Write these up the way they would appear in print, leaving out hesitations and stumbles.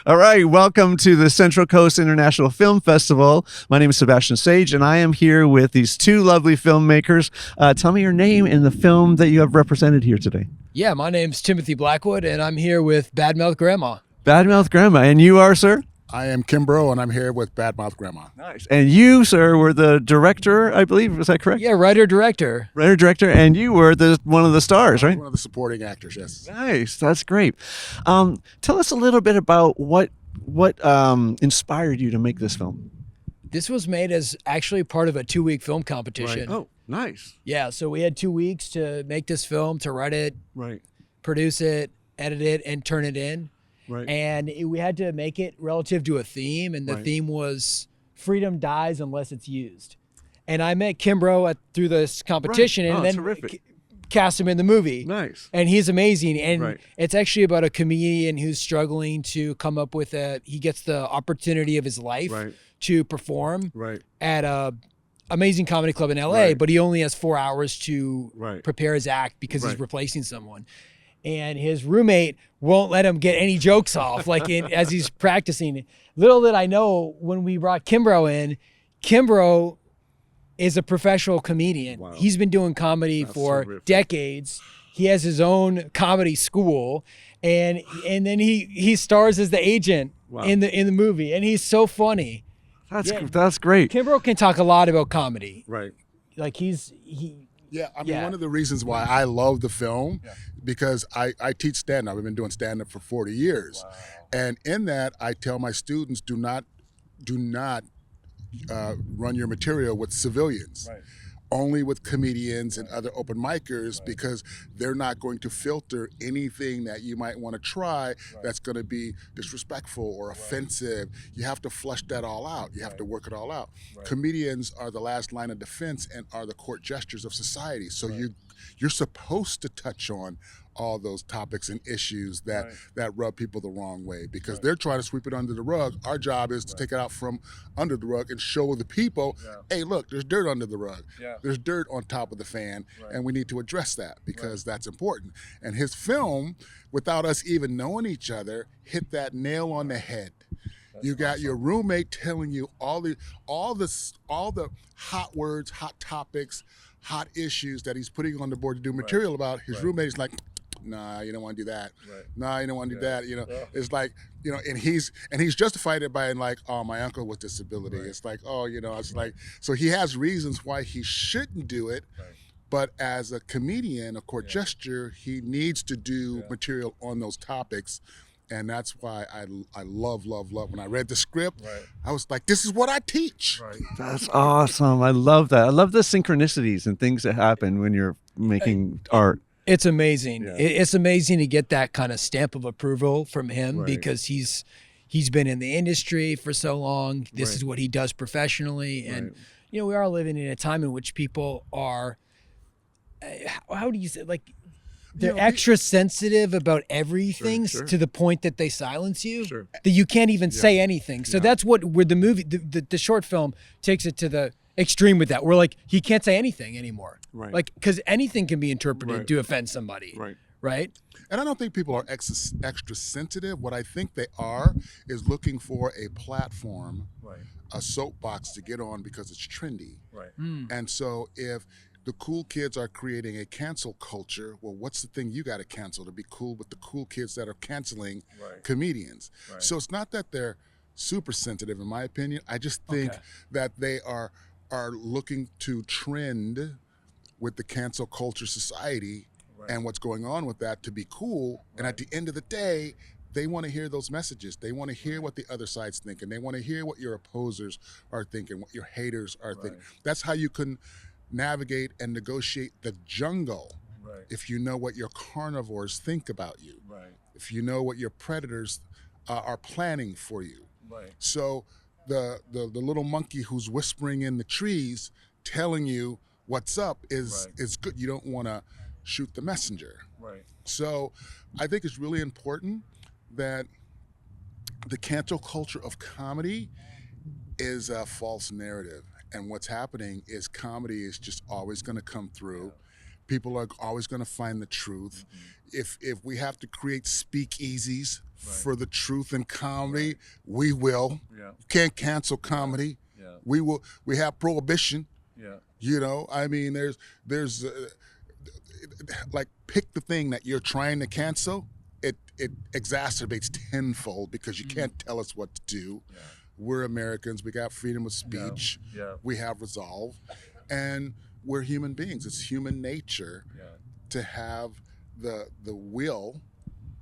All right, welcome to the Central Coast International Film Festival. My name is Sebastian Sage, and I am here with these two lovely filmmakers. Tell me your name and the film that you have represented here today. Yeah, my name's Timothy Blackwood, and I'm here with Badmouth Grandma. Badmouth Grandma, and you are, sir? I am Kim Bro, and I'm here with Badmouth Grandma. Nice. And you, sir, were the director, I believe. Is that correct? Yeah, writer-director. Writer-director, and you were one of the stars, right? One of the supporting actors, yes. Nice. That's great. Tell us a little bit about what inspired you to make this film. This was made as actually part of a 2-week film competition. Right. Oh, nice. Yeah, so we had 2 weeks to make this film, to write it, Right. produce it, edit it, and turn it in. Right. And we had to make it relative to a theme, and the theme was freedom dies unless it's used. And I met Kimbrough through this competition, and then cast him in the movie. Nice. And he's amazing. And it's actually about a comedian who's struggling to come up with he gets the opportunity of his life to perform at a amazing comedy club in LA, but he only has 4 hours to prepare his act because he's replacing someone. And his roommate won't let him get any jokes off, as he's practicing. Little did I know, when we brought Kimbrough in, Kimbrough is a professional comedian. Wow. He's been doing comedy for decades. He has his own comedy school, and then he stars as the agent in the movie, and he's so funny. That's great. Kimbrough can talk a lot about comedy. Right. Like Yeah, I mean, one of the reasons why I love the film, because I teach stand-up. I've been doing stand-up for 40 years. Wow. And in that, I tell my students, do not run your material with civilians. Right. Only with comedians and other open micers, because they're not going to filter anything that you might want to try that's going to be disrespectful or offensive. You have to flush that all out. You have to work it all out. Comedians are the last line of defense and are the court gestures of society. So you're supposed to touch on all those topics and issues that rub people the wrong way, because they're trying to sweep it under the rug. Our job is to take it out from under the rug and show the people, hey, look, there's dirt under the rug. There's dirt on top of the fan, and we need to address that, because that's important. And his film, without us even knowing each other, hit that nail on the head. You got your roommate telling you all the hot words, hot topics, hot issues that he's putting on the board to do material about. His roommate is like, nah, you don't want to do that. Nah, you don't want to do that. You know, it's like, you know, and he's justified it by like, oh, my uncle with disability. It's like, oh, you know, it's like, so he has reasons why he shouldn't do it. But as a comedian, a court gesture, he needs to do material on those topics. And that's why I love when I read the script. I was like, this is what I teach. That's awesome. I love that. I love the synchronicities and things that happen when you're making art. It's amazing. It's amazing to get that kind of stamp of approval from him, because he's been in the industry for so long. This is what he does professionally. And, you know, we are living in a time in which people are, how do you say, like, they're extra sensitive about everything to the point that they silence you, that you can't even say anything. So that's where the movie, the short film takes it to the extreme with that. We're like, he can't say anything anymore. Like, because anything can be interpreted to offend somebody. Right. And I don't think people are extra sensitive. What I think they are is looking for a platform, a soapbox to get on because it's trendy. And so if the cool kids are creating a cancel culture, well, what's the thing you got to cancel to be cool with the cool kids that are canceling comedians? So it's not that they're super sensitive, in my opinion. I just think that they are looking to trend with the cancel culture society and what's going on with that to be cool. And at the end of the day, they want to hear those messages. They want to hear what the other side's thinking. They want to hear what your opposers are thinking, what your haters are thinking. That's how you can navigate and negotiate the jungle. If you know what your carnivores think about you. If you know what your predators are planning for you. So the little monkey who's whispering in the trees telling you what's up is good. You don't want to shoot the messenger. So I think it's really important that the cancel culture of comedy is a false narrative. And what's happening is comedy is just always going to come through. People are always going to find the truth. If we have to create speakeasies for the truth in comedy, we will. You can't cancel comedy. We will. We have prohibition. You know, I mean, there's like, pick the thing that you're trying to cancel. It exacerbates tenfold because you can't tell us what to do. We're Americans. We got freedom of speech. We have resolve, and we're human beings. It's human nature to have the will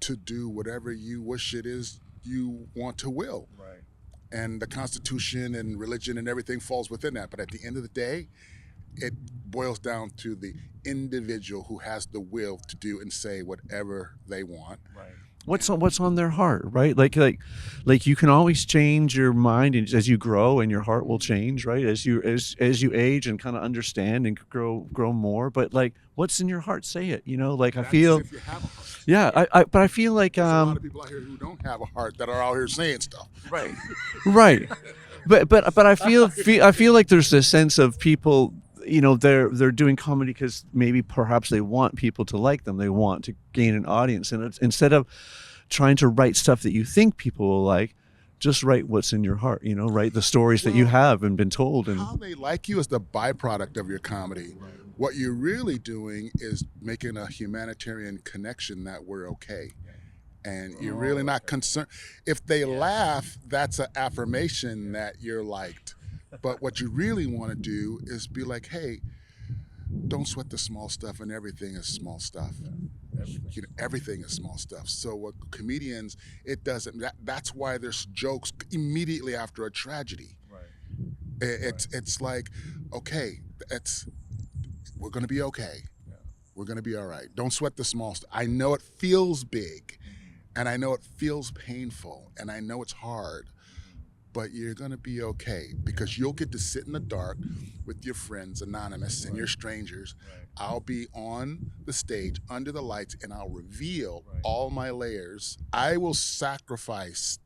to do whatever you wish it is you want to will. And the Constitution and religion and everything falls within that. But at the end of the day, it boils down to the individual who has the will to do and say whatever they want. What's on their heart, right? Like you can always change your mind as you grow, and your heart will change, right? As you age and kind of understand and grow more. But like, what's in your heart? Say it. You know, like, That's I feel. If you have a heart. Yeah, but I feel like There's a lot of people out here who don't have a heart that are out here saying stuff. Right. But I feel like there's this sense of people. You know, they're doing comedy because perhaps they want people to like them. They want to gain an audience, and it's, instead of trying to write stuff that you think people will like, just write what's in your heart. You know, write the stories that you have and been told. And how they like you is the byproduct of your comedy. What you're really doing is making a humanitarian connection that we're okay. And you're really not concerned. If they laugh, that's an affirmation that you're liked. But what you really want to do is be like, hey, don't sweat the small stuff, and everything is small stuff. You know, everything is small stuff. So what comedians, it doesn't. That's why there's jokes immediately after a tragedy. It's like, okay, we're gonna be okay. We're gonna be all right. Don't sweat the small stuff. I know it feels big, and I know it feels painful, and I know it's hard. But you're going to be okay, because you'll get to sit in the dark with your friends, anonymous, and your strangers. I'll be on the stage under the lights, and I'll reveal all my layers. I will sacrifice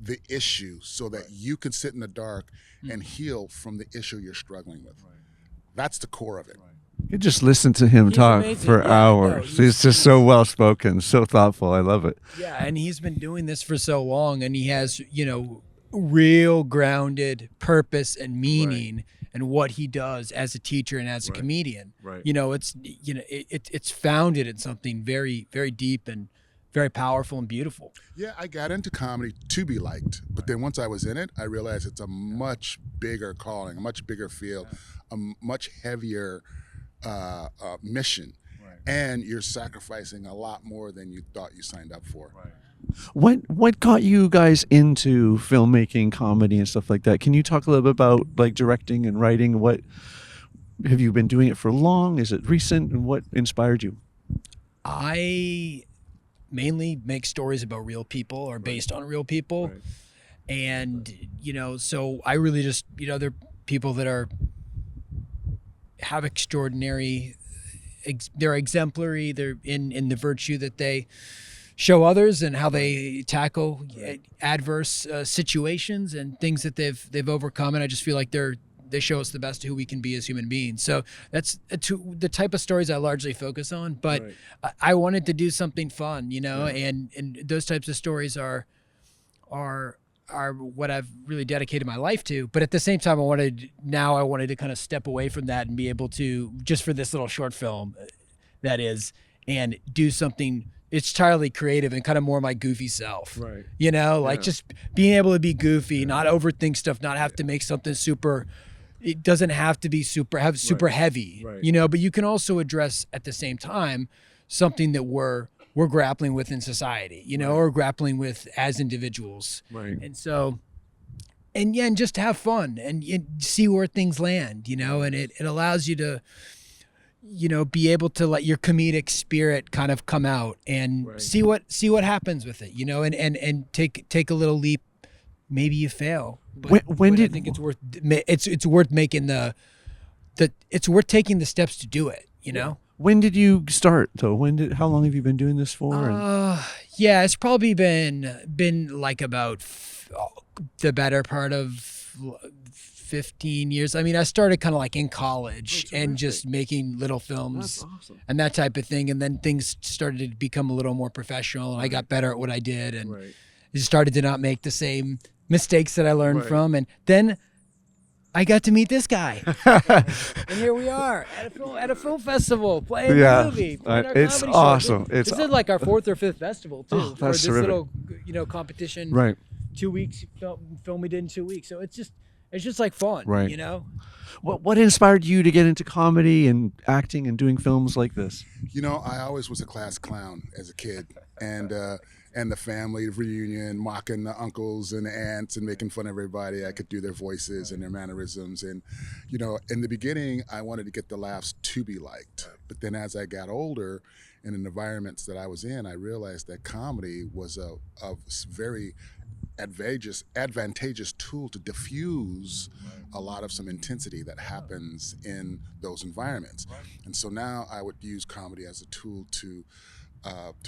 the issue so that you can sit in the dark and heal from the issue you're struggling with. That's the core of it. You just listen to him talk for hours. He's just so well spoken, so thoughtful. I love it. Yeah, and he's been doing this for so long, and he has, you know, real grounded purpose and meaning and what he does as a teacher and as a comedian. You know, it's founded in something very, very deep and very powerful and beautiful. Yeah, I got into comedy to be liked, but then once I was in it, I realized it's a much bigger calling, a much bigger field, a much heavier mission, and you're sacrificing a lot more than you thought you signed up for. What got you guys into filmmaking, comedy, and stuff like that? Can you talk a little bit about like directing and writing? What have you been doing it for long? Is it recent? And what inspired you? I mainly make stories about real people or based on real people. And, you know, so I really just, you know, they're people that have extraordinary, they're exemplary, they're in the virtue that they show others and how they tackle adverse situations and things that they've overcome. And I just feel like they show us the best of who we can be as human beings. So that's the type of stories I largely focus on. But I wanted to do something fun, you know, and those types of stories are what I've really dedicated my life to. But at the same time, I wanted to kind of step away from that and be able to, just for this little short film, that is, and do something. It's entirely creative and kind of more my goofy self, you know, like just being able to be goofy, not overthink stuff, not have to make something super. It doesn't have to be super heavy, you know, but you can also address at the same time something that we're grappling with in society, you know, or grappling with as individuals. And so, and just have fun and see where things land, you know, and it allows you to, you know, be able to let your comedic spirit kind of come out and see what happens with it, you know, and take a little leap. Maybe you fail, but I think it's worth making it's worth taking the steps to do it, you know. When did you start though? How long have you been doing this for? Yeah, it's probably been like about the better part of 15 years. I mean, I started kind of like in college and just making little films and that type of thing. And then things started to become a little more professional and I got better at what I did and started to not make the same mistakes that I learned from. And then I got to meet this guy. And here we are at a film festival playing a movie. It's awesome. This is like our 4th or 5th festival too. For this terrific. little, competition. 2 weeks film we did in 2 weeks. So it's just like fun, you know? What inspired you to get into comedy and acting and doing films like this? You know, I always was a class clown as a kid, and the family reunion, mocking the uncles and the aunts and making fun of everybody. I could do their voices and their mannerisms. And, you know, in the beginning, I wanted to get the laughs to be liked. But then as I got older, in the environments that I was in, I realized that comedy was a very advantageous tool to diffuse a lot of some intensity that happens in those environments. And so now I would use comedy as a tool to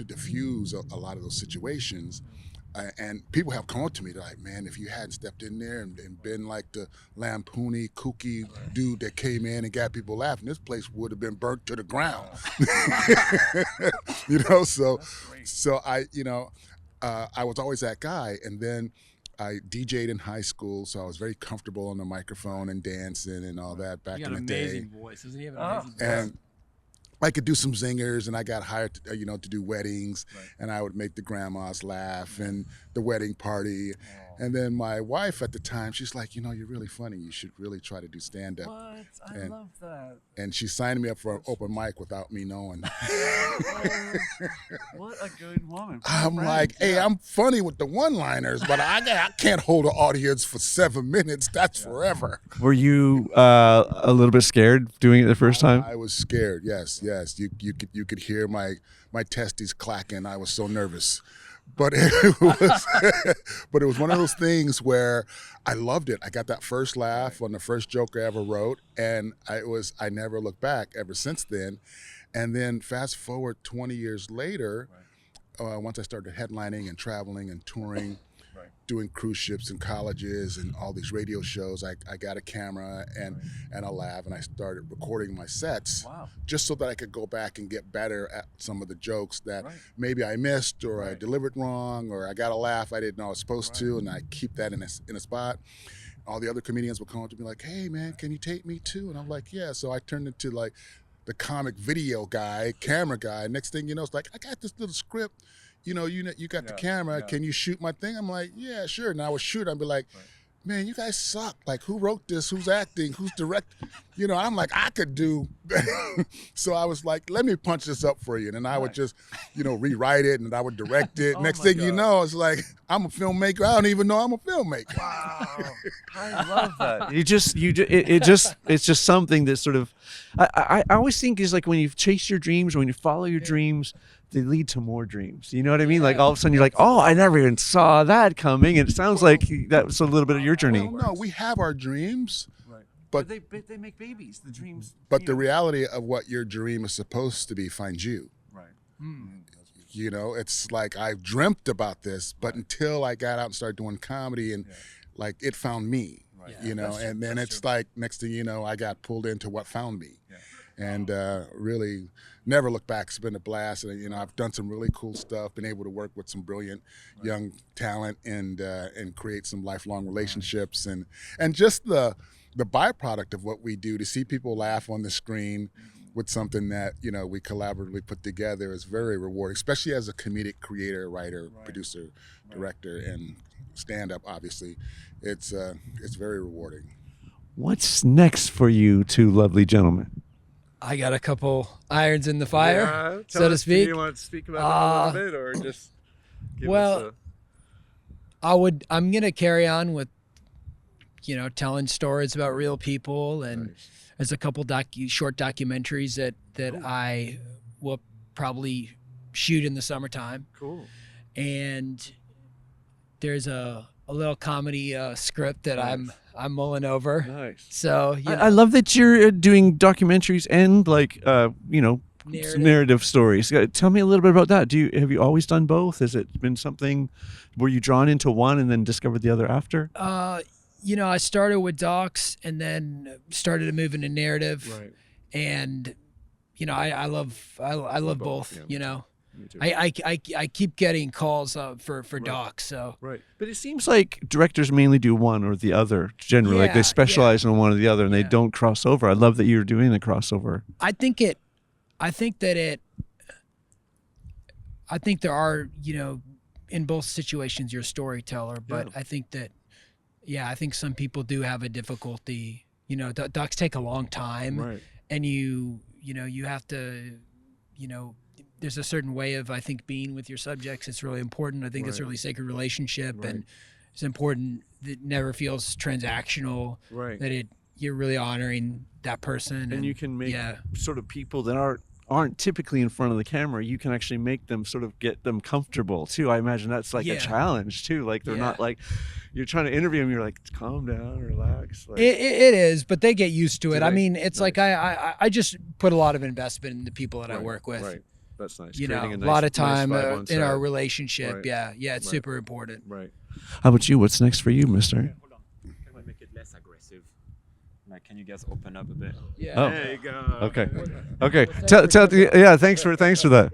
diffuse a lot of those situations. And people have come up to me, they're like, man, if you hadn't stepped in there and been like the lampoony, kooky dude that came in and got people laughing, this place would have been burnt to the ground. You know, so I, you know, I was always that guy. And then I DJ'd in high school, so I was very comfortable on the microphone and dancing and all that back in the day. Amazing voice. Doesn't he have an amazing voice? And I could do some zingers, and I got hired to, to do weddings, and I would make the grandmas laugh and the wedding party. And then my wife at the time, she's like, you know, you're really funny. You should really try to do stand-up. What? I love that. And she signed me up for an open mic without me knowing. What a good woman. I'm like, hey, I'm funny with the one-liners, but I can't hold an audience for 7 minutes. That's forever. Were you a little bit scared doing it the first time? I was scared. Yes. You could hear my testes clacking. I was so nervous. But it was one of those things where I loved it. I got that first laugh on the first joke I ever wrote, and I never looked back ever since then. And then fast forward 20 years later, once I started headlining and traveling and touring, doing cruise ships and colleges and all these radio shows, I got a camera and a lab, and I started recording my sets just so that I could go back and get better at some of the jokes that maybe I missed or I delivered wrong or I got a laugh I didn't know I was supposed to, and I keep that in a spot. All the other comedians would come up to me like, hey man, can you tape me too? And I'm like, yeah. So I turned into like the comic video guy, camera guy. Next thing you know, it's like, I got this little script. You got the camera. Can you shoot my thing? I'm like, yeah, sure. And I would shoot. I'd be like, man, you guys suck. Like, who wrote this? Who's acting? Who's directing? I'm like, I could do. So I was like, let me punch this up for you. And then I would just, rewrite it, and I would direct it. Next thing you know, it's like, I'm a filmmaker. I don't even know I'm a filmmaker. Wow, I love that. It's just something that sort of, I always think is like when you chase your dreams, or when you follow your dreams, they lead to more dreams. You know what I mean? Like all of a sudden you're like, oh, I never even saw that coming. And it sounds like that was a little bit of your journey. Well, no, we have our dreams. Right. But they make babies. The dreams. But the reality of what your dream is supposed to be finds you. Right. It's like I dreamt about this, but until I got out and started doing comedy, and like it found me. Right. And then it's like next thing you know, I got pulled into what found me. Yeah. And really never look back. It's been a blast. And, I've done some really cool stuff, been able to work with some brilliant young talent and create some lifelong relationships. And just the byproduct of what we do, to see people laugh on the screen with something that, we collaboratively put together, is very rewarding, especially as a comedic creator, writer, producer, director, and stand-up, obviously. It's very rewarding. What's next for you two lovely gentlemen? I got a couple irons in the fire, so to speak. Do you want to speak about that a little bit, or just give us I'm going to carry on with, telling stories about real people, and there's a couple short documentaries that I will probably shoot in the summertime. Cool. And there's a little comedy script that I'm mulling over. Nice. So I love that you're doing documentaries and narrative stories. Tell me a little bit about that. Have you always done both? Has it been something, were you drawn into one and then discovered the other after? I started with docs and then started to move into narrative. Right. And, I love both, yeah. Me too. I keep getting calls for Right. docs. So Right. But it seems like directors mainly do one or the other generally. Like they Yeah, specialize in one or the other and they Yeah. don't cross over. I love that you're doing the crossover. I think there are, in both situations you're a storyteller, but Yeah. I think that, I think some people do have a difficulty, docs take a long time Right. and you have to, there's a certain way of, I think, being with your subjects. It's really important. I think it's a Right. really sacred relationship Right. and it's important that it never feels transactional, Right. that you're really honoring that person. And you can make yeah. sort of people that aren't typically in front of the camera, you can actually make them sort of get them comfortable too. I imagine that's like a Yeah. challenge too. Like they're not like, you're trying to interview them, you're like, calm down, relax. Like, It is, but they get used to it. Do I they? mean, it's like I just put a lot of investment in the people that I work with. Right. That's nice. A Creating lot of nice time vibe on in set. our relationship. Right. Yeah, it's Right. super important. Right. How about you? What's next for you, mister? Hold on. Can we make it less aggressive? Like, can you guys open up a bit? Yeah. Oh. There you go. Okay. Okay. Tell, yeah, thanks for that.